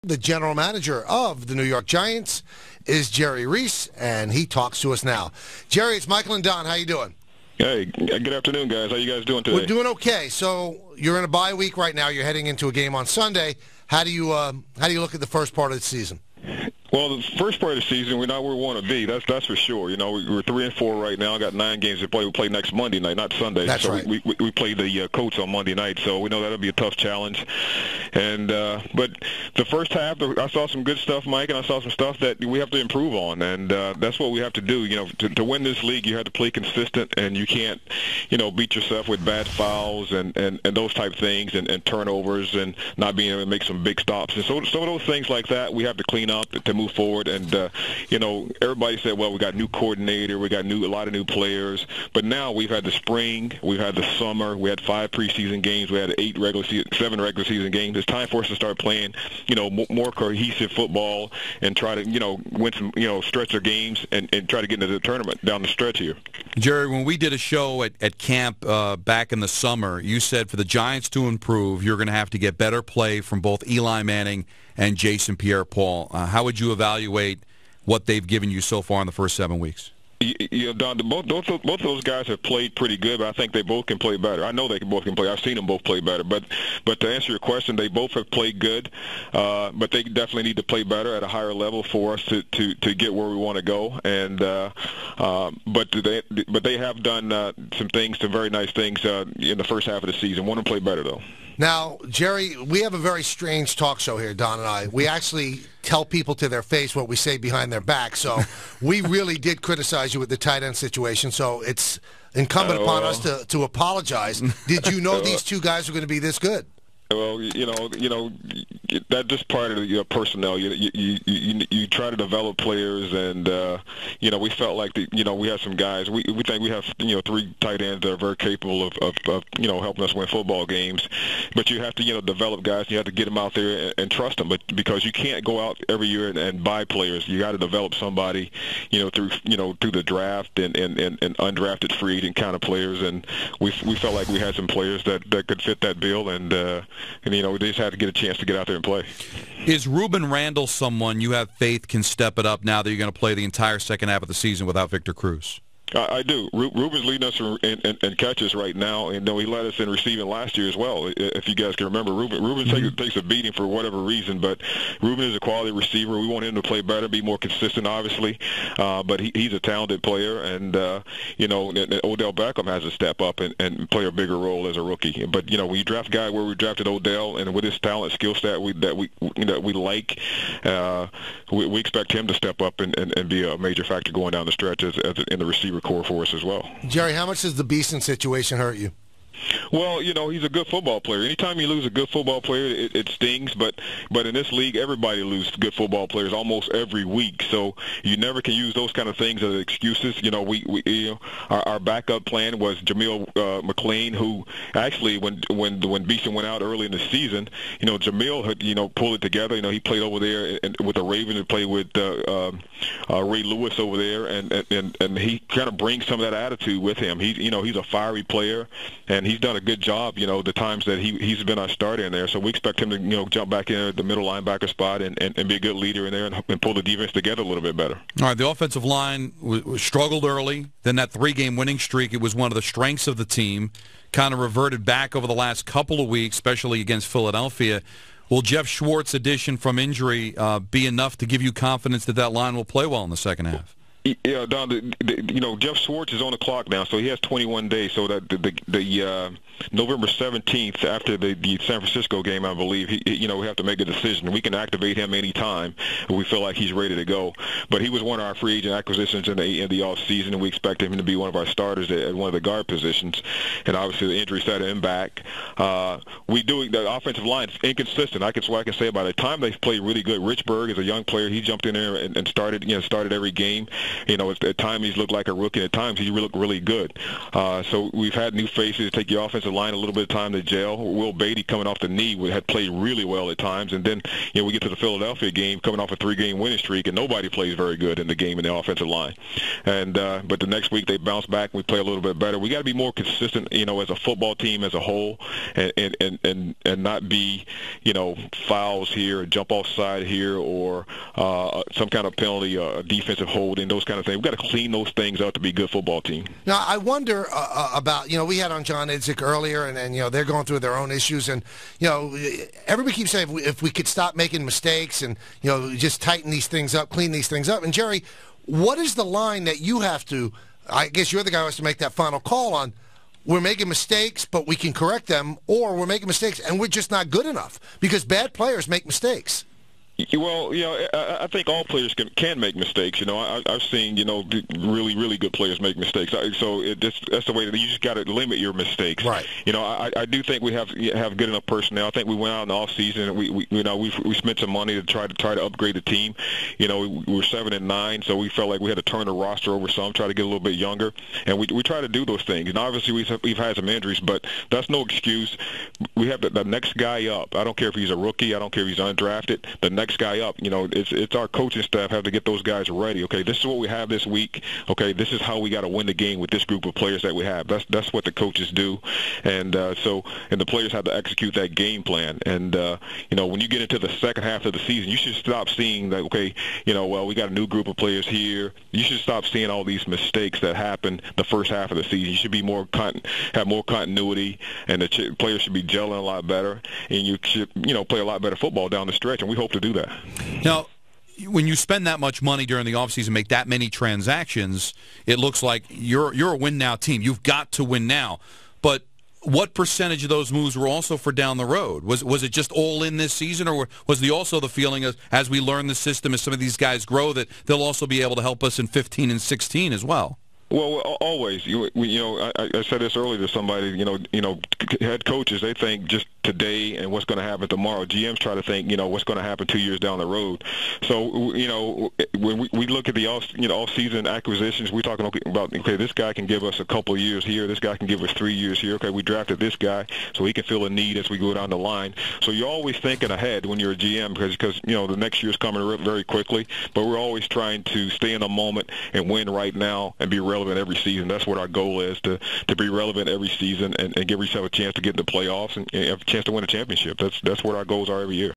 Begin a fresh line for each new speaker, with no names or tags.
The general manager of the New York Giants is Jerry Reese, and he talks to us now. Jerry, it's Michael and Don. How you doing?
Hey, good afternoon, guys. How you guys doing today?
We're doing okay. So you're in a bye week right now. You're heading into a game on Sunday. How do you look at the first part of the season?
Well, the first part of the season, we're not where we want to be. That's for sure. You know, we're 3-4 right now. Got 9 games to play. We play next Monday night, not Sunday.
That's
so
right.
we play the Colts on Monday night, so we know that'll be a tough challenge. And but the first half, I saw some good stuff, Mike, and I saw some stuff that we have to improve on, and that's what we have to do. You know, to win this league, you have to play consistent, and you can't, beat yourself with bad fouls and those type of things, and turnovers, and not being able to make some big stops. And so some of those things like that, we have to clean up to move forward. And everybody said, well, we got new coordinator, we got a lot of new players, but now we've had the spring, we've had the summer, we had 5 preseason games, we had 7 regular season games. It's time for us to start playing, more cohesive football and try to, win some, stretch their games and try to get into the tournament down the stretch here.
Jerry, when we did a show at camp back in the summer, you said for the Giants to improve, you're going to have to get better play from both Eli Manning and Jason Pierre-Paul. How would you evaluate what they've given you so far in the first 7 weeks?
Don, both of those guys have played pretty good, but I think they both can play better. I know they both can play. I've seen them both play better. But to answer your question, they both have played good, but they definitely need to play better at a higher level for us to get where we want to go. And but they have done some very nice things in the first half of the season. Want to play better though.
Now, Jerry, we have a very strange talk show here, Don and I. We actually tell people to their face what we say behind their back. So we really did criticize you with the tight end situation. So it's incumbent upon us to apologize. Did you know these two guys were going to be this good?
Well, that's just part of your personnel. You try to develop players, and we felt like we have some guys. We think we have 3 tight ends that are very capable of helping us win football games. But you have to develop guys. And you have to get them out there and trust them. But because you can't go out every year and buy players, you got to develop somebody through the draft and undrafted free agent kind of players. And we felt like we had some players that could fit that bill, and we just had to get a chance to get out there and play.
Is Reuben Randle someone you have faith can step it up now that you're going to play the entire second half of the season without Victor Cruz?
I do. Reuben's leading us in catches right now, and he led us in receiving last year as well. If you guys can remember, Reuben takes a beating for whatever reason, but Reuben is a quality receiver. We want him to play better, be more consistent, obviously. But he's a talented player, and Odell Beckham has to step up and play a bigger role as a rookie. But when you draft a guy where we drafted Odell, and with his talent, skill set that we like, we expect him to step up and be a major factor going down the stretch as in the receiver core for us as well.
Jerry, how much does the Beeson situation hurt you?
Well, he's a good football player. Anytime you lose a good football player, it stings. But in this league, everybody loses good football players almost every week. So you never can use those kind of things as excuses. Our backup plan was Jamil McLean, who actually when Beeson went out early in the season, Jamil had pulled it together. He played over there with the Ravens and played with Ray Lewis over there, and he kind of brings some of that attitude with him. He's a fiery player, and he's done a good job, the times that he's been our starter in there. So we expect him to, jump back in at the middle linebacker spot and be a good leader in there and pull the defense together a little bit better.
All right, the offensive line struggled early. Then that 3-game winning streak, it was one of the strengths of the team, kind of reverted back over the last couple of weeks, especially against Philadelphia. Will Jeff Schwartz's addition from injury be enough to give you confidence that line will play well in the second half?
Yeah, Don. Jeff Schwartz is on the clock now, so he has 21 days. So that the November 17th, after the San Francisco game, I believe, we have to make a decision. We can activate him any time if we feel like he's ready to go. But he was one of our free agent acquisitions in the offseason, and we expect him to be one of our starters at one of the guard positions. And obviously, the injury set him back. The offensive line is inconsistent. That's what I can say about it. At the time they played really good. Rich Berg is a young player. He jumped in there and started every game. at times he's looked like a rookie. At times he looked really good. So we've had new faces take the offensive line a little bit of time to gel. Will Beatty coming off the knee had played really well at times, and then we get to the Philadelphia game coming off a 3-game winning streak, and nobody plays very good in the game in the offensive line. And but the next week they bounce back and we play a little bit better. We got to be more consistent, as a football team as a whole, and not be, fouls here, jump offside here, or some kind of penalty, defensive holding, those kind of things. We've got to clean those things out to be a good football team.
Now, I wonder about, we had on John Idzik earlier, and they're going through their own issues, and, everybody keeps saying if we could stop making mistakes and, just tighten these things up, clean these things up. And, Jerry, what is the line that you have to, I guess you're the guy who has to make that final call on, we're making mistakes, but we can correct them, or we're making mistakes and we're just not good enough? Because bad players make mistakes.
Well, I think all players can make mistakes. I've seen, really, really good players make mistakes. So that's the way that you just got to limit your mistakes.
Right.
I do think we have good enough personnel. I think we went out in the offseason and we spent some money to try to upgrade the team. We were 7-9, so we felt like we had to turn the roster over some, try to get a little bit younger, and we try to do those things. And obviously we've had some injuries, but that's no excuse. We have the next guy up. I don't care if he's a rookie. I don't care if he's undrafted. The next guy up, it's our coaching staff have to get those guys ready. Okay, this is what we have this week. Okay, this is how we got to win the game with this group of players that we have. That's what the coaches do, and the players have to execute that game plan. And when you get into the second half of the season, you should stop seeing that. Okay, we got a new group of players here. You should stop seeing all these mistakes that happen the first half of the season. You should be have more continuity, and the players should be gelling a lot better, and you should play a lot better football down the stretch. And we hope to do that.
Now, when you spend that much money during the offseason, make that many transactions, it looks like you're a win-now team. You've got to win now. But what percentage of those moves were also for down the road? Was it just all in this season, or was also the feeling as we learn the system, as some of these guys grow, that they'll also be able to help us in 15 and 16 as well?
Well, always. I said this earlier to somebody. Head coaches, they think just today and what's going to happen tomorrow. GMs try to think, what's going to happen 2 years down the road. So, when we look at the off-season acquisitions, we're talking about, okay, this guy can give us a couple of years here. This guy can give us 3 years here. Okay, we drafted this guy, so he can fill a need as we go down the line. So you're always thinking ahead when you're a GM because the next year's coming very quickly. But we're always trying to stay in the moment and win right now and be relevant every season. That's what our goal is, to be relevant every season and give yourself a chance to get in the playoffs and have a chance to win a championship. That's what our goals are every year.